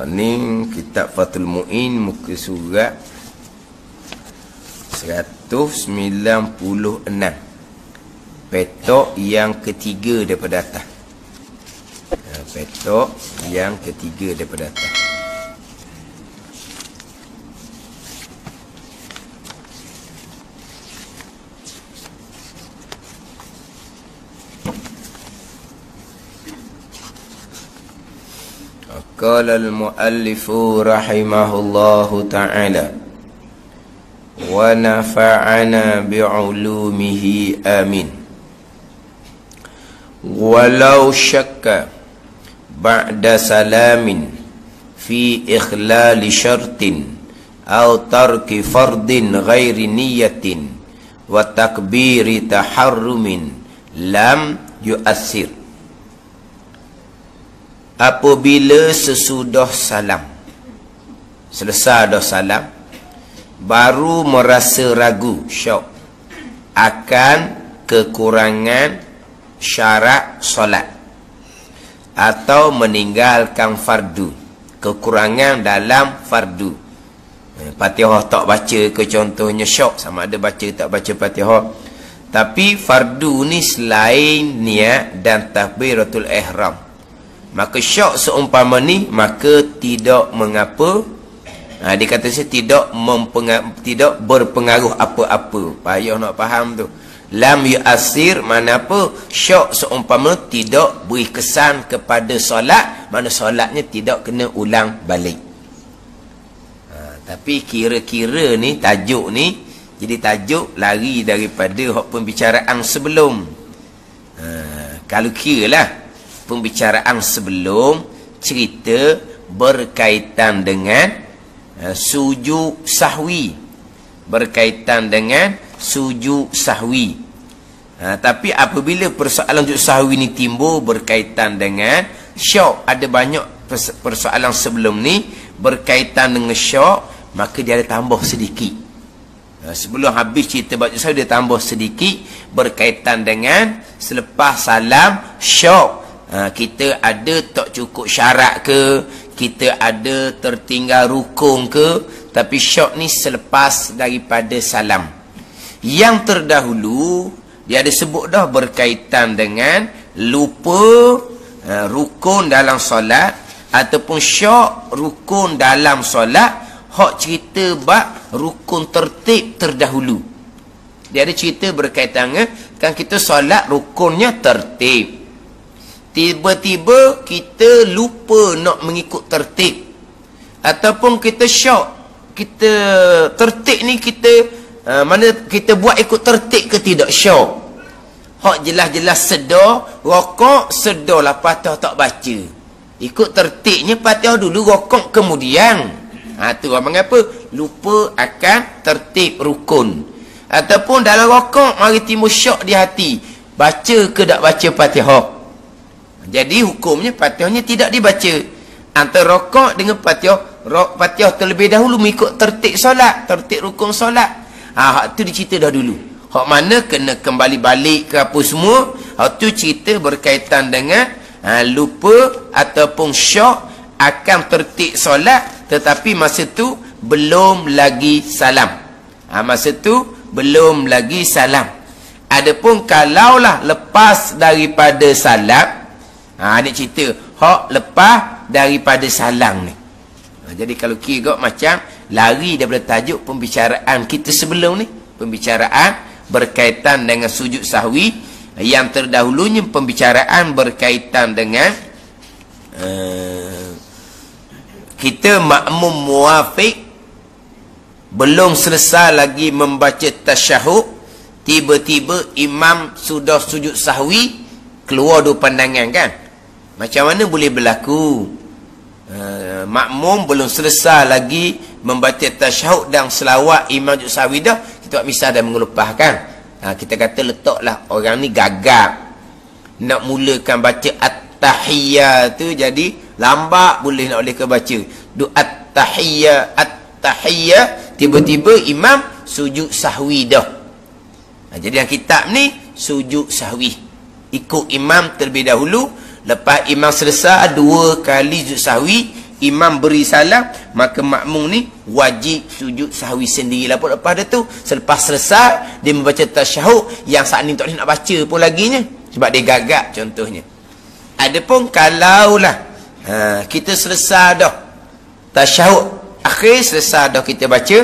Ni kitab Fathul Mu'in, muka surat 196, petok yang ketiga daripada atas. Petok yang ketiga daripada atas. Qala al-muallifu rahimahullahu ta'ala wa nafa'ana bi'ulumihi amin. Walau syakka ba'da salamin fi ikhlali syartin aw tarki fardin ghairi niyatin wa takbiri taharrumin lam yu'assir. Apabila sesudah salam, selesai dah salam, baru merasa ragu, syok akan kekurangan syarat solat atau meninggalkan fardu, kekurangan dalam fardu. Fatihah tak baca ke contohnya, syok sama ada baca tak baca Fatihah. Tapi fardu ni selain niat dan takbiratul ihram, maka syok seumpama ni, maka tidak mengapa. Dia kata saya tidak berpengaruh apa-apa. Payah nak faham tu. Lam yu'assir, mana apa? Syok seumpama tidak beri kesan kepada solat, mana solatnya tidak kena ulang balik. Tapi kira-kira ni, tajuk ni, jadi tajuk lari daripada pembicaraan sebelum. Kalau kira lah, pembicaraan sebelum cerita berkaitan dengan sujud sahwi, berkaitan dengan sujud sahwi. Tapi apabila persoalan sujud sahwi ni timbul berkaitan dengan syok, ada banyak persoalan sebelum ni berkaitan dengan syok, maka dia ada tambah sedikit. Sebelum habis cerita sujud sahwi, dia tambah sedikit berkaitan dengan selepas salam syok. Kita ada tak cukup syarat ke, kita ada tertinggal rukun ke, tapi syok ni selepas daripada salam. Yang terdahulu dia ada sebut dah berkaitan dengan lupa rukun dalam solat, ataupun syok rukun dalam solat, hak cerita bab rukun tertib terdahulu. Dia ada cerita berkaitan dengan kan kita solat rukunnya tertib, tiba-tiba kita lupa nak mengikut tertib, ataupun kita syok, kita tertib ni kita mana kita buat ikut tertib ke tidak, syok. Hak jelas-jelas sedar rokok, sedar lah Fatihah tak baca, ikut tertibnya Fatihah dulu, rokok kemudian. Tu orang apa? Lupa akan tertib rukun. Ataupun dalam rokok mari timbul syok di hati, baca ke tak baca Fatihah. Jadi hukumnya Fatihahnya tidak dibaca. Antara rokok dengan Fatihah, Fatihah terlebih dahulu mengikut tertib solat, tertib rukun solat. Hak tu dicerita dah dulu. Hak mana kena kembali balik ke apa semua, hak tu cerita berkaitan dengan lupa ataupun syok akan tertib solat, tetapi masa tu belum lagi salam. Masa tu belum lagi salam. Adapun kalaulah lepas daripada salam, ni cerita hak lepas daripada salam ni. Jadi kalau kira macam lari daripada tajuk pembicaraan kita sebelum ni, pembicaraan berkaitan dengan sujud sahwi. Yang terdahulunya pembicaraan berkaitan dengan kita makmum muafiq, belum selesai lagi membaca tasyahud, tiba-tiba imam sudah sujud sahwi, keluar dua pandangan kan. Macam mana boleh berlaku? Makmum belum selesai lagi membaca tasyahud dan selawat, imam sujud sahwi dah, kita buat misal dah mengelupahkan. Kita kata letaklah orang ni gagap nak mulakan baca at-tahiyyah tu, jadi lambat boleh nak boleh ke baca at-tahiyyah, tiba-tiba imam sujud sahwi dah. Jadi yang kitab ni sujud sahwi, ikut imam terlebih dahulu. Lepas imam selesai 2 kali sujud sahwi, imam beri salam, maka makmum ni wajib sujud sahwi sendirilah pun lepas tu. Selepas selesai dia membaca tasyahud yang saat ni tak boleh nak baca pun laginya sebab dia gagap contohnya. Adapun kalaulah kita selesai dah tasyahud akhir, selesai dah kita baca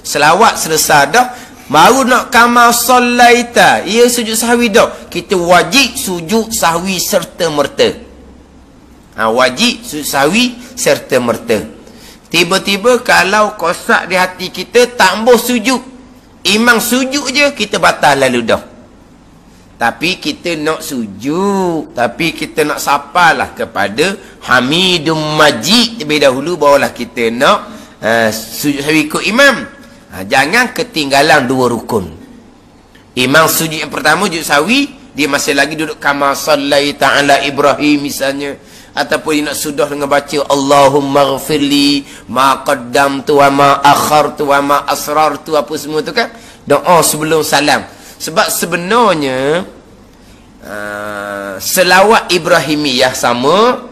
selawat, selesai dah baru nak kama sallaita, ia sujud sahwi dah, kita wajib sujud sahwi serta merta. Wajib sujud sahwi serta merta. Tiba-tiba kalau kosak di hati kita tak boleh sujud, imam sujud je, kita batal lalu dah. Tapi kita nak sujud, tapi kita nak sapalah kepada Hamidum Majid terlebih dahulu, barulah kita nak sujud sahwi ikut imam. Jangan ketinggalan dua rukun. Imam sujud yang pertama sujud sahwi, dia masih lagi duduk kama sallaita ala Ibrahim misalnya, ataupun dia nak sudah dengan baca Allahumma ghafirli ma qaddamtu wa ma akhartu wa ma asrartu, apa semua tu kan doa sebelum salam. Sebab sebenarnya selawat Ibrahimiyah sama,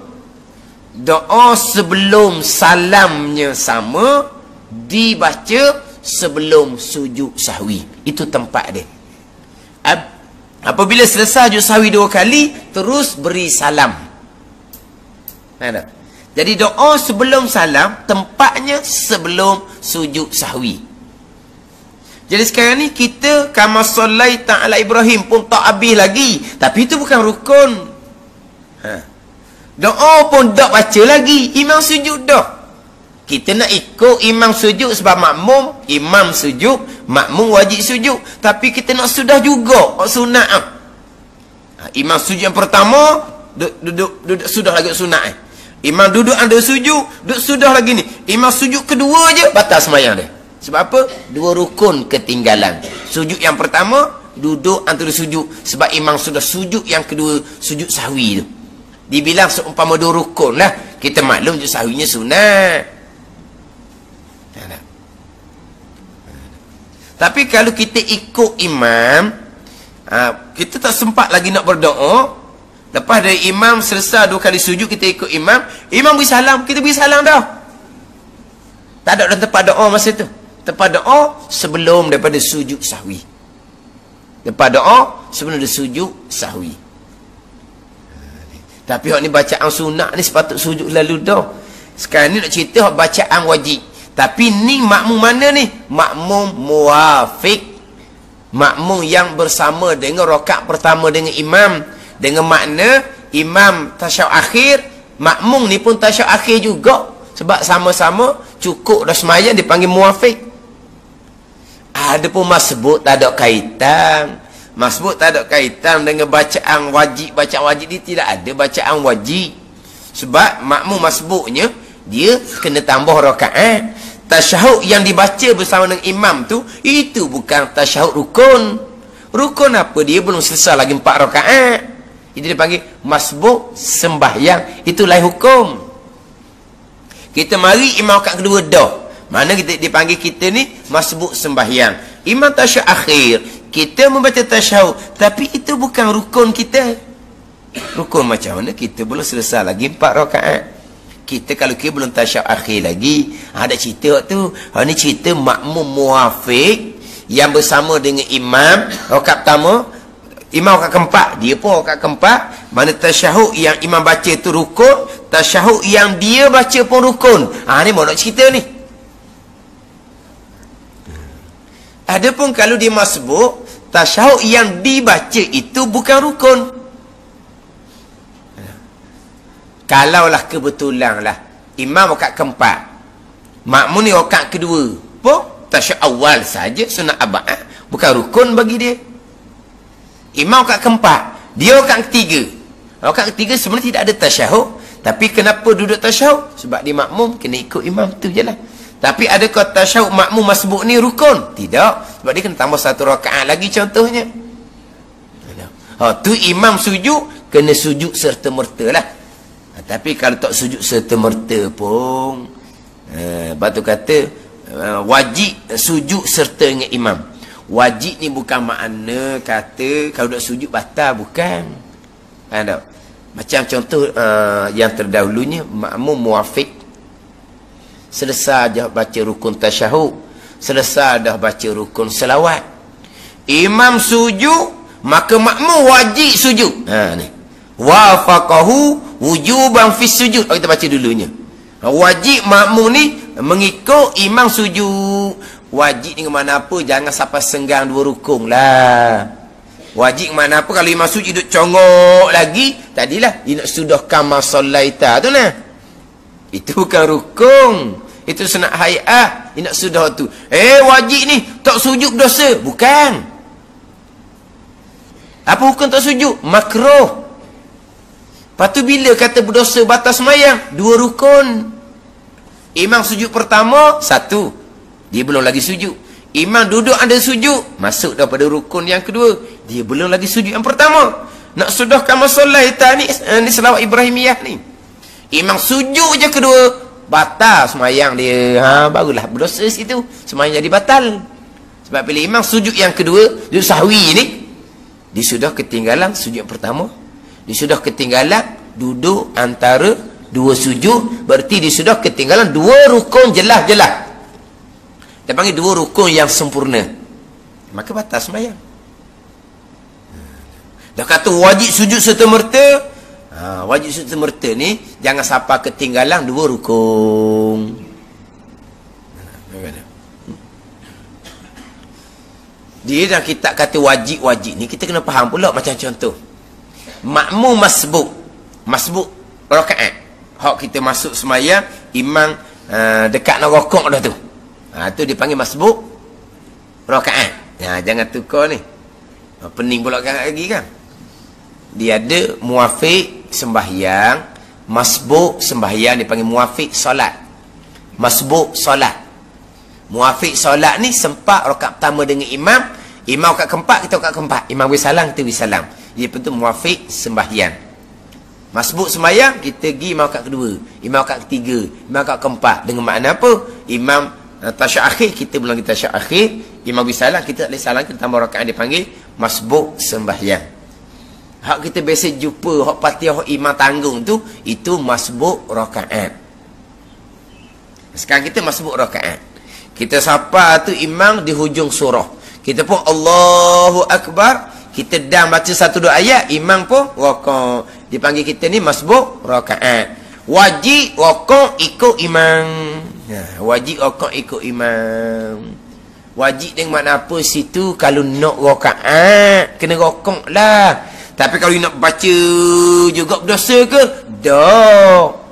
doa sebelum salamnya sama, dibaca sebelum sujud sahwi. Itu tempat dia. Apabila selesai sujud sahwi 2 kali, terus beri salam. Jadi doa sebelum salam tempatnya sebelum sujud sahwi. Jadi sekarang ni kita kama sallaita ala Ibrahim pun tak habis lagi, tapi itu bukan rukun. Doa pun tak baca lagi, imam sujud dah. Kita nak ikut imam sujud sebab makmum, imam sujud, makmum wajib sujud. Tapi kita nak sudah juga, sunat. Imam sujud yang pertama, duduk sudah lagi sunat. Imam duduk anda sujud, duduk sudah lagi ni. Imam sujud kedua je, batal sembahyang dia. Sebab apa? 2 rukun ketinggalan. Sujud yang pertama, duduk antara sujud. Sebab imam sudah sujud yang kedua, sujud sahwi tu. Dibilang seumpama 2 rukun lah. Kita maklum sujud sahwinya sunat. Tapi kalau kita ikut imam, kita tak sempat lagi nak berdoa. Lepas dari imam selesai 2 kali sujud, kita ikut imam, imam beri salam, kita beri salam dah. Tak ada dalam tempat doa masa tu. Tempat doa sebelum daripada sujud sahwi. Tempat doa sebelum dia sujud sahwi. Tapi hak ni bacaan sunat ni sepatut sujud lalu dah. Sekarang ni nak cerita hak bacaan wajib. Tapi ni makmum mana ni? Makmum muwafiq. Makmum yang bersama dengan rakaat pertama dengan imam. Dengan makna imam tasyahud akhir, makmum ni pun tasyahud akhir juga. Sebab sama-sama cukup dah sembahyang, dipanggil muwafiq. Ada pun masbuk tak ada kaitan. Masbuk tak ada kaitan dengan bacaan wajib. Bacaan wajib ni tidak ada bacaan wajib. Sebab makmum masbuknya dia kena tambah rakaat. Tasyahud yang dibaca bersama dengan imam tu, itu bukan tasyahud rukun. Rukun apa? Dia belum selesai lagi 4 rakaat. Itu dia panggil masbuk sembahyang. Itu lain hukum. Kita mari imam rakaat kedua dah. Mana kita dipanggil kita ni masbuk sembahyang. Imam tasyahud akhir, kita membaca tasyahud, tapi itu bukan rukun kita. Rukun macam mana? Kita belum selesai lagi 4 rakaat. Kita kalau kita belum tasyahud akhir lagi, ada cerita tu. Ini cerita makmum muwafiq yang bersama dengan imam rakaat pertama, imam rakaat keempat, dia pun rakaat keempat. Mana tasyahud yang imam baca tu rukun, tasyahud yang dia baca pun rukun. Ni mau nak cerita ni. Adapun kalau dia masbuk, tasyahud yang dibaca itu bukan rukun. Kalaulah kebetulan lah imam rakaat keempat, makmum ni rakaat kedua, pun tasyahud awal saja sunat abad, bukan rukun bagi dia. Imam rakaat keempat, dia rakaat ketiga. Rakaat ketiga sebenarnya tidak ada tasyahud, tapi kenapa duduk tasyahud? Sebab dia makmum, kena ikut imam tu je lah. Tapi adakah tasyahud makmum masbuk ni rukun? Tidak. Sebab dia kena tambah 1 rakaat lagi contohnya. Tu imam sujud, kena sujud serta merta lah. Tapi kalau tak sujud serta merta pun, batu kata wajib sujud serta dengan imam. Wajib ni bukan makna kata kalau tak sujud batal, bukan. Macam contoh yang terdahulunya makmum muwafiq, selesai dah baca rukun tasyahud, selesai dah baca rukun selawat. Imam sujud, maka makmum wajib sujud. Ni. Wafaqahu wujuban fi sujud. Kita baca dulunya. Wajib makmum ni mengikut imam sujud. Wajib dengan mana apa, jangan sampai senggang 2 rukun lah. Wajib mana apa, kalau imam sujud duduk congok lagi, tadilah dia nak sudah kama sallaita tu nah. Itu bukan rukun. Itu sunat hayat. Dia nak sudah tu. Wajib ni tak sujud dosa. Bukan. Apa hukum tak sujud? Makruh. Lepas tu bila kata berdosa batas sembahyang? 2 rukun. Imam sujud pertama, 1. Dia belum lagi sujud. Imam duduk ada sujud, masuk daripada rukun yang kedua. Dia belum lagi sujud yang pertama. Nak sudahkan masalah ni selawat Ibrahimiyah ni. Imam sujud je kedua, batal sembahyang dia. Barulah berdosa situ. Sembahyang jadi batal. Sebab bila imam sujud yang kedua, sujud sahwi ni, dia sudah ketinggalan sujud yang pertama. Dia sudah ketinggalan duduk antara 2 sujud. Berarti dia sudah ketinggalan 2 rukun jelas-jelas. Dia panggil 2 rukun yang sempurna. Maka batal sembahyang. Dah kata wajib sujud serta-merta. Wajib sujud serta-merta ni jangan sampai ketinggalan 2 rukun. Dia dalam kitab kata wajib-wajib ni, kita kena faham pula. Macam contoh, makmum masbuk. Masbuk rakaat. Hak kita masuk sembahyang, imam dekat nak rokok dah tu. Tu dipanggil masbuk rakaat. Jangan tukar ni. Pening pula lagi kan. Dia ada muafiq sembahyang, masbuk sembahyang dipanggil muafiq solat. Masbuk solat. Muafiq solat ni sempat rakaat pertama dengan imam, imam rakaat keempat, kita rakaat keempat. Imam beri salam, kita beri salam. Dia betul muafiq sembahyang. Masbuk sembahyang, kita pergi imam rakaat kedua, imam rakaat ketiga, imam rakaat keempat. Dengan makna apa? Imam tasyahud akhir, kita belum kita tasyahud akhir, imam beri salam, kita tak boleh salam, kita tambah rakaat, dia panggil masbuk sembahyang. Hak kita biasa jumpa hak Fatihah imam tanggung tu, itu masbuk rakaat. Sekarang kita masbuk rakaat. Kita sapa tu imam di hujung surah. Kita pun Allahu Akbar, kita dah baca 1-2 ayat, imam pun rakaat. Dipanggil kita ni masbuk rakaat. Wajib rakaat ikut imam. Wajib rakaat ikut imam. Wajib dengan makna apa situ? Kalau nak rakaat, kena rakaat lah. Tapi kalau nak baca juga berdosa ke? Dah.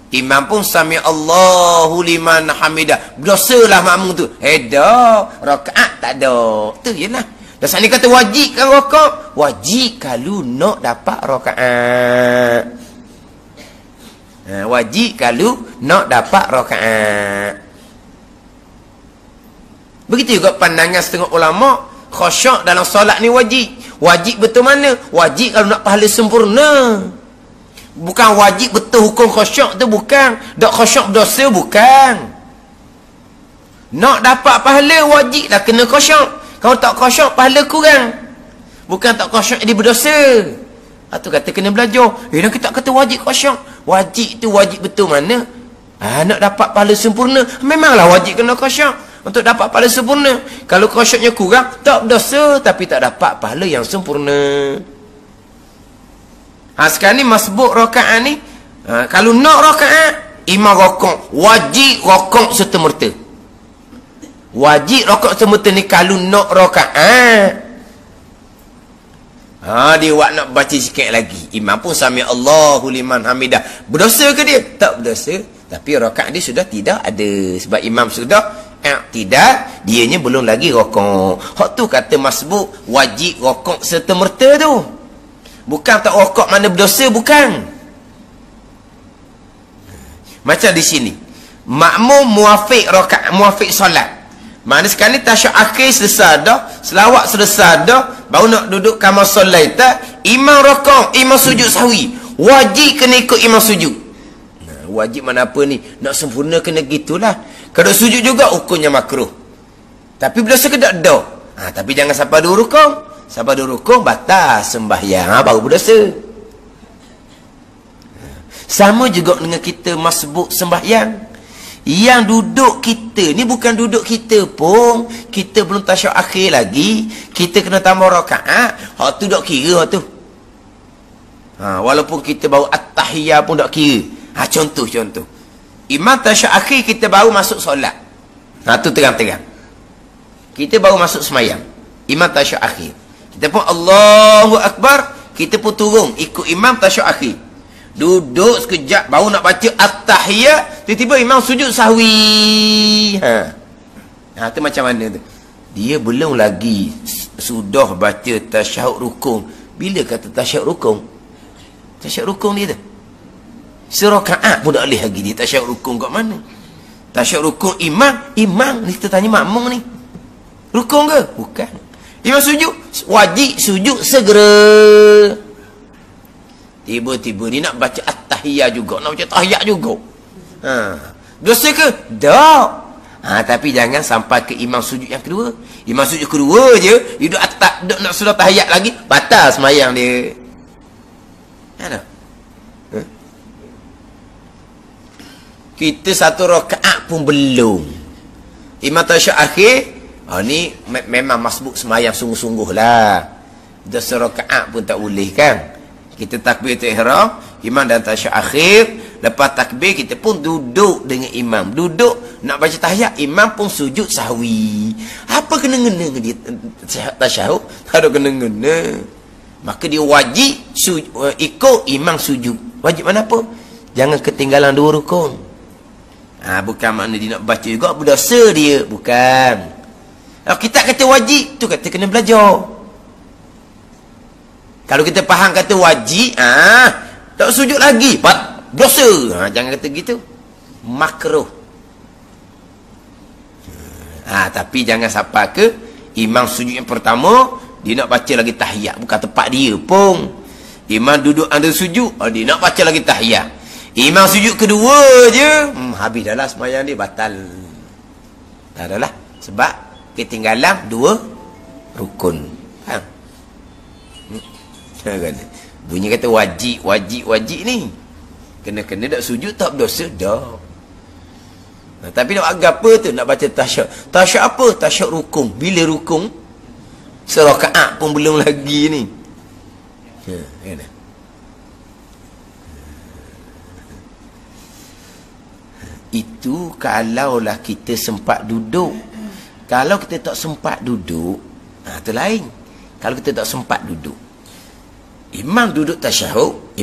Imam pun sami Allahu liman hamidah. Berdosa lah makmum tu. Dah. Rakaat tak ada. Tu je lah. Dasar ni kata wajib kan rakaat? Wajib kalau nak dapat rakaat. Wajib kalau nak dapat rakaat. Begitu juga pandangan setengah ulama, khusyuk dalam solat ni wajib. Wajib betul mana? Wajib kalau nak pahala sempurna. Bukan wajib betul hukum khusyuk tu, bukan. Dak khusyuk berdosa, bukan. Nak dapat pahala wajib dah kena khusyuk. Kalau tak khusyuk pahala kurang. Bukan tak khusyuk jadi berdosa. Tu kata kena belajar. Nak kita kata wajib khusyuk. Wajib tu wajib betul mana? Nak dapat pahala sempurna, memanglah wajib kena khusyuk. Untuk dapat pahala sempurna. Kalau khusyuknya kurang, tak berdosa, tapi tak dapat pahala yang sempurna. Sekarang ni masbuk rakaat ni, kalau nak rakaat, imam rakaat, wajib rakaat serta-merta. Wajib rakaat serta-merta ni kalau nak rakaat. Dia buat nak baca sikit lagi. Imam pun sami Allahu liman hamidah. Berdosa ke dia? Tak berdosa. Tapi rakaat dia sudah tidak ada. Sebab imam sudah tidak, dianya belum lagi rakaat. Hak tu kata masbuk wajib rakaat serta-merta tu. Bukan tak rakaat mana berdosa, bukan. Macam di sini. Makmum muafiq rakaat, muafiq solat. Mana sekarang ni tasyahud akhir selesai dah, selawat selesai dah, baru nak duduk kama sollaita, imam rakaat, imam sujud sahwi. Wajib kena ikut imam sujud. Wajib mana apa ni? Nak sempurna kena gitulah. Kalau sujud juga hukumnya makruh. Tapi berdosa ke tak? Dah. Tapi jangan sampai 2 rukun. Sampai 2 rukun batal sembahyang, baru berdosa. Sama juga dengan kita masbuk sembahyang. Yang duduk kita ni bukan duduk kita pun. Kita belum tasyahud akhir lagi. Kita kena tambah rakaat. Hak tu tak kira hak tu. Walaupun kita baru at-tahiyah pun tak kira. Contoh. Imam tasyahud akhir, kita baru masuk solat. Tu terang-terang. Kita baru masuk semayang. Imam tasyahud akhir. Kita pun Allahu Akbar. Kita pun turun ikut imam tasyahud akhir. Duduk sekejap baru nak baca at-tahiyah, tiba-tiba imam sujud sahwi. Tu macam mana tu? Dia belum lagi sudah baca tasyahud rukun. Bila kata tasyahud rukun? Tasyahud rukun dia tu. Serakaat pun tak boleh lagi dia tasyahud rukun kat mana? Tasyahud rukun imam ni kita tanya makmum ni. Rukun ke? Bukan. Imam sujud, wajib sujud segera. Tiba-tiba ni nak baca at-tahiyah juga, nak baca tahiyat juga. Dosa ke? Tak. Tapi jangan sampai ke imam sujud yang kedua. Imam sujud kedua je, dia duduk nak sudah tahiyat lagi, batal semayang dia. Ada. Kita satu rakaat pun belum. Imam tasyahud akhir, ni memang masbuk semayang sungguh-sungguh lah. Dosa rakaat pun tak boleh kan. Kita takbiratul ihram, imam dan tasyahud akhir. Lepas takbir, kita pun duduk dengan imam. Duduk, nak baca tahiyat, imam pun sujud sahwi. Apa kena-kena dia tasyahud? Tak ada kena-kena. Maka dia wajib ikut imam sujud. Wajib mana apa? Jangan ketinggalan dua rukun. Bukan makna dia nak baca juga berdosa dia. Bukan. Kalau kita kata wajib, tu kata kena belajar. Kalau kita faham kata wajib, tak sujud lagi, dosa. Jangan kata gitu. Makruh. Tapi jangan sampai ke imam sujud yang pertama, dia nak baca lagi tahiyat. Bukan tempat dia pun. Imam duduk ada sujud, dia nak baca lagi tahiyat. Imam sujud kedua je, habis dah lah semayang dia, batal. Tak adalah. Sebab ketinggalan dua rukun. Bunyi kata wajib ni, kena tak sujud tak berdosa dah. Tapi nak agak apa tu? Nak baca tasyahud. Tasyahud apa? Tasyahud rukun. Bila rukun? Serakaat pun belum lagi ni. Itu kalaulah kita sempat duduk. Kalau kita tak sempat duduk, tu lain. Kalau kita tak sempat duduk, imam duduk tasyahud,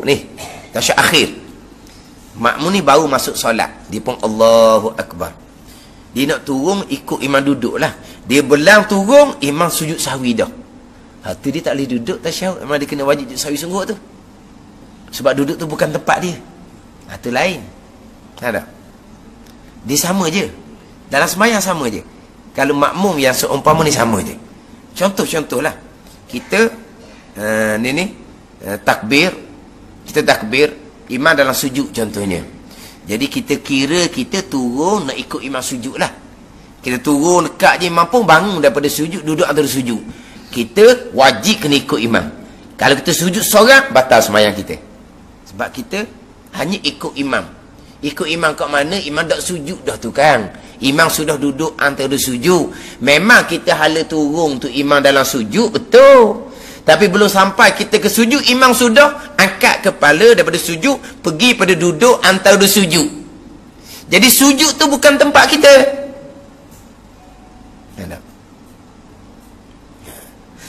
ni tasyahud akhir, makmum ni baru masuk solat, dia pun Allahu Akbar, dia nak turun ikut imam duduk lah. Dia belang turun, imam sujud sahwi dah. Tu dia tak boleh duduk tasyahud. Memang dia kena wajib sujud sahwi sungguh tu. Sebab duduk tu bukan tempat dia. Tu lain. Ada. Dia sama je. Dalam semayang sama je. Kalau makmum yang seumpama ni sama je. Contoh-contoh lah. Kita takbir, kita takbir, imam dalam sujud contohnya. Jadi kita kira kita turun nak ikut imam sujud lah. Kita turun dekat je, imam pun bangun daripada sujud, duduk antara sujud. Kita wajib kena ikut imam. Kalau kita sujud seorang, batal semayang kita. Sebab kita hanya ikut imam. Ikut imam kat mana? Imam tak sujud dah tu kan. Imam sudah duduk antara sujud. Memang kita hala turun tu imam dalam sujud, betul. Tapi belum sampai kita ke sujud, imam sudah angkat kepala daripada sujud, pergi pada duduk antara sujud. Jadi sujud tu bukan tempat kita.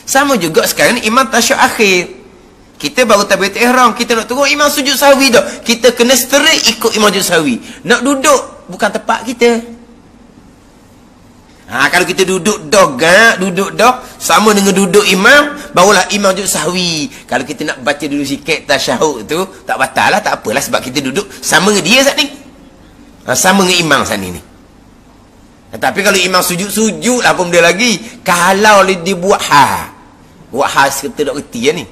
Sama juga sekarang ni imam tasyahud akhir. Kita baru takbiratul ihram, kita nak turun, imam sujud sahwi dah. Kita kena straight ikut imam sujud sahwi. Nak duduk, bukan tempat kita. Kalau kita duduk dah, sama dengan duduk imam, barulah imam sujud sahwi. Kalau kita nak baca dulu sikit tasyahud tu, tak batal lah, tak apalah. Sebab kita duduk sama dengan dia saat ni. Sama dengan imam saat ni. Tapi kalau imam sujud lah pun dia lagi. Kalau dia buat kita tak kerti lah ni.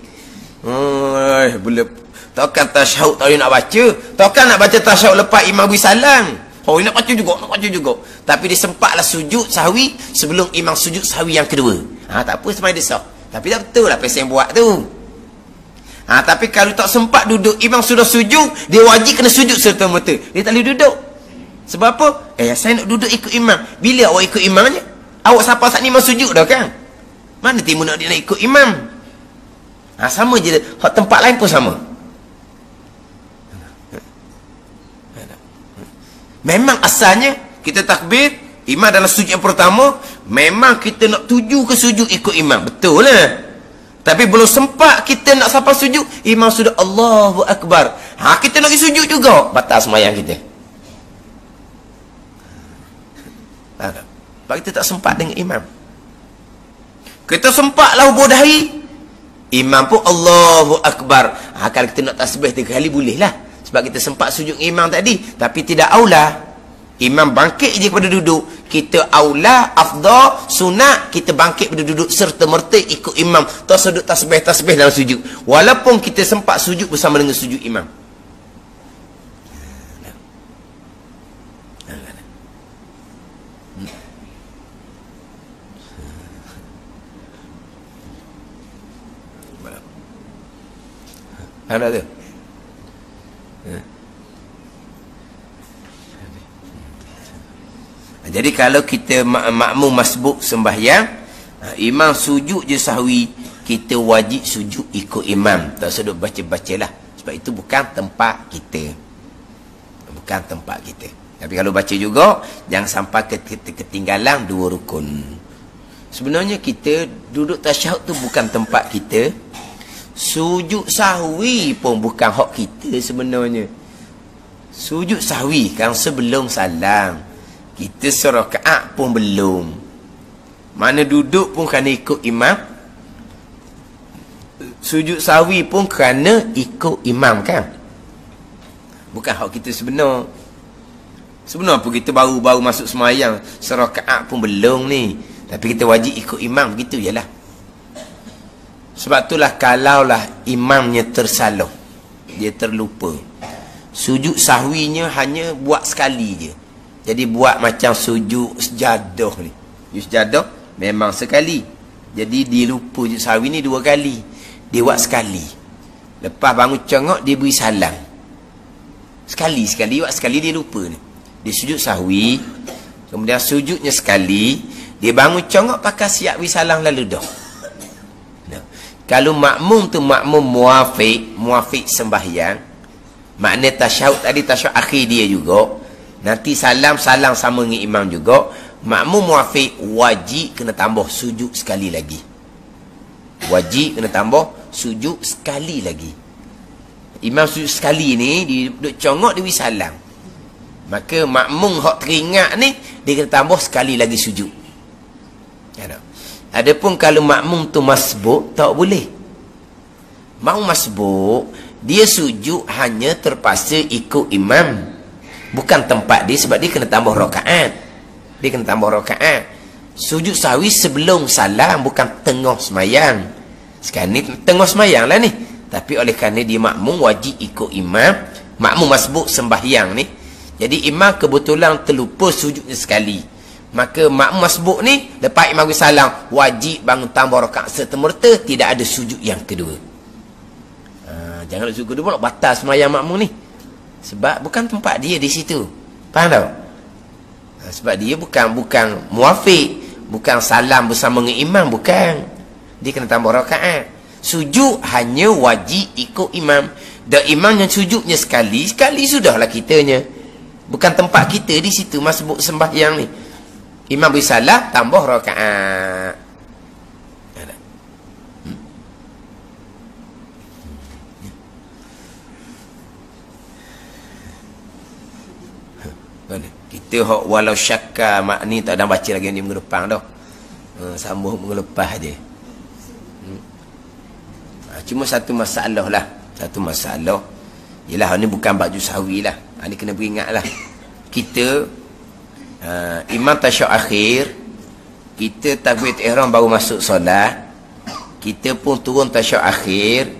Boleh takkan tasyahud tak boleh nak baca. Takkan nak baca tasyahud lepas imam beri salam. Nak baca juga. Tapi dia sempatlah sujud sahwi sebelum imam sujud sahwi yang kedua. Tak apa, semayang dia sah. Tapi tak betul lah pesen buat tu. Tapi kalau tak sempat duduk, imam sudah sujud, dia wajib kena sujud serta-merta. Dia tak boleh duduk. Sebab apa? Saya nak duduk ikut imam. Bila awak ikut imamnya? Awak siapa saat ni memang sujud dah kan? Mana timbul nak dia nak ikut imam? Sama je. Hak tempat lain pun sama. Memang asalnya kita takbir, imam dalam sujud yang pertama, memang kita nak tuju ke sujud ikut imam. Betul lah. Tapi belum sempat kita nak sampai sujud, imam sudah Allahu Akbar. Kita nak pergi sujud juga. Batal sembahyang kita. Sebab kita tak sempat dengan imam. Kita sempat lah hubur dahi, imam pun Allahu Akbar. Kalau kita nak tasbih 3 kali boleh lah. Sebab kita sempat sujud imam tadi. Tapi tidak aula. Imam bangkit je pada duduk. Kita aula, afdal, sunat, kita bangkit pada duduk serta-merta ikut imam. Tak sudut tasbih-tasbih dalam sujud. Walaupun kita sempat sujud bersama dengan sujud imam. Ada tu? Jadi kalau kita makmum masbuk sembahyang, imam sujud je sahwi, kita wajib sujud ikut imam. Tak sudut baca-baca lah. Sebab itu bukan tempat kita. Bukan tempat kita. Tapi kalau baca juga, jangan sampai ketinggalan 2 rukun. Sebenarnya kita duduk tasyahud tu bukan tempat kita. Sujud sahwi pun bukan hak kita sebenarnya. Sujud sahwi kan sebelum salam. Kita serakaat pun belum. Mana duduk pun kerana ikut imam. Sujud sahwi pun kerana ikut imam kan. Bukan hak kita sebenar. Sebenar pun kita baru masuk semayang, serakaat pun belum ni. Tapi kita wajib ikut imam, begitu je lah. Sebab itulah kalaulah imamnya tersalah, dia terlupa, sujud sahwinya hanya buat sekali je. Jadi buat macam sujud sejadah ni. Sujud sejadah memang sekali. Jadi dia lupa sujud sahwi ni 2 kali. Dia buat sekali. Lepas bangun cengok dia beri salam. Sekali buat sekali, dia lupa ni. Dia sujud sahwi, kemudian sujudnya sekali, dia bangun cengok pakai siap beri salam lalu dah. Kalau makmum tu makmum muafiq sembahyang, makna tasyahud tadi tasyahud akhir dia juga, nanti salam sama dengan imam juga, makmum muafiq wajib kena tambah sujud sekali lagi. Wajib kena tambah sujud sekali lagi. Imam sujud sekali ni, dia duduk congok, dia beri salam. Maka makmum hak teringat ni, dia kena tambah sekali lagi sujud. Ya tak? Adapun kalau makmum tu masbuk, tak boleh. Makmum masbuk, dia sujud hanya terpaksa ikut imam. Bukan tempat dia, sebab dia kena tambah rakaat. Dia kena tambah rakaat. Sujud sahwi sebelum salam, bukan tengah semayang. Sekarang ni tengah semayang lah ni. Tapi oleh kerana dia makmum, wajib ikut imam. Makmum masbuk sembahyang ni. Jadi imam kebetulan terlupa sujudnya sekali. Maka makmum masbuk ni, lepas imam beri salam, wajib bangun tambah rakaat serta-merta, tidak ada sujud yang kedua. Jangan sujud kedua pula batal sembahyang makmum ni. Sebab bukan tempat dia di situ. Faham tak? Sebab dia bukan muafiq, bukan salam bersama dengan imam, bukan. Dia kena tambah rakaat. Sujud hanya wajib ikut imam. Dan imam yang sujudnya sekali sudahlah kitanya. Bukan tempat kita di situ masbuk sembahyang ni. Imam beri salam, tambah rakaat. Kita walau syakka mak ni tak ada baca lagi di minggu depan dah. Sambung minggu lepas je. Cuma satu masalah lah. Satu masalah. Yelah ni bukan baju sahwi lah. Ni kena beringat lah. Kita imam tasyahud akhir, kita takbir ihram baru masuk solat, kita pun turun tasyahud akhir,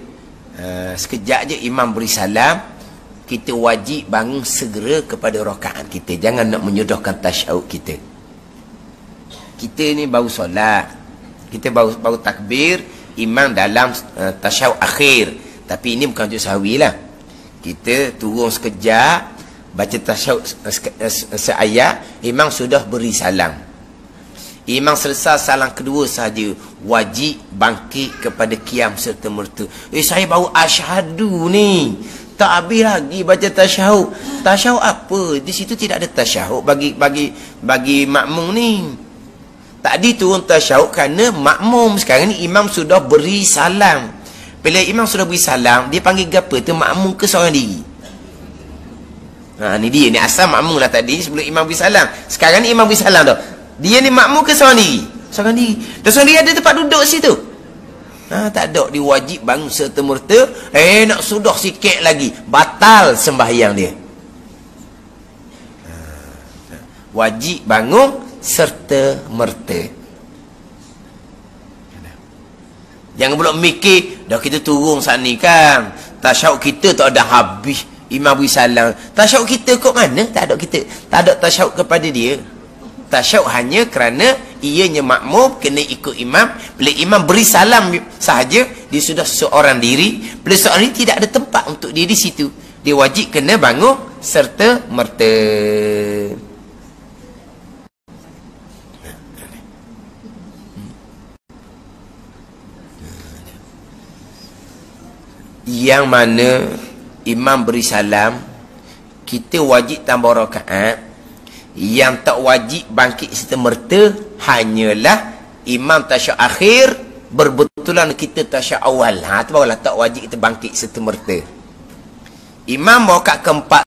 sekejap je imam beri salam, kita wajib bangun segera kepada rakaat kita. Jangan nak menyudahkan tasyahud kita. Kita ni baru solat, kita baru takbir, imam dalam tasyahud akhir, tapi ini bukan sujud sahwi lah. Kita turun sekejap, Baca tasyahud seayat, imam sudah beri salam. Imam selesai salam kedua saja, wajib bangkit kepada qiyam serta merta. Saya baru asyhadu ni, tak habis lagi baca tasyahud. Tasyahud apa? Di situ tidak ada tasyahud bagi makmum ni. Tadi turun tasyahud kerana makmum. Sekarang ni imam sudah beri salam. Bila imam sudah beri salam, dia panggil apa tu, makmum ke seorang diri? Ni dia ni asal makmum lah tadi sebelum imam beri salam. Sekarang ni imam beri salam tu. Dia ni makmum ke seorang diri? Seorang diri. Dan seorang diri ada tempat duduk situ. Tak ada, dia wajib bangun serta merta. Nak sudah sikit lagi, batal sembahyang dia. Wajib bangun serta merta. Jangan pula mikir, dah kita turun saat ni kan, tasyahud kita tak ada habis, imam beri salam. Tasyahud kita kok mana? Tak ada kita. Tak ada tasyahud kepada dia. Tasyahud hanya kerana ianya makmum kena ikut imam. Bila imam beri salam sahaja, dia sudah seorang diri. Bila seorang diri tidak ada tempat untuk dia di situ, dia wajib kena bangun serta merta. Yang mana imam beri salam, kita wajib tambah rakaat. Yang tak wajib bangkit serta merta hanyalah imam tasyahud akhir berbetulan kita tasyahud awal. Tu barulah tak wajib kita bangkit serta merta. Imam rakaat keempat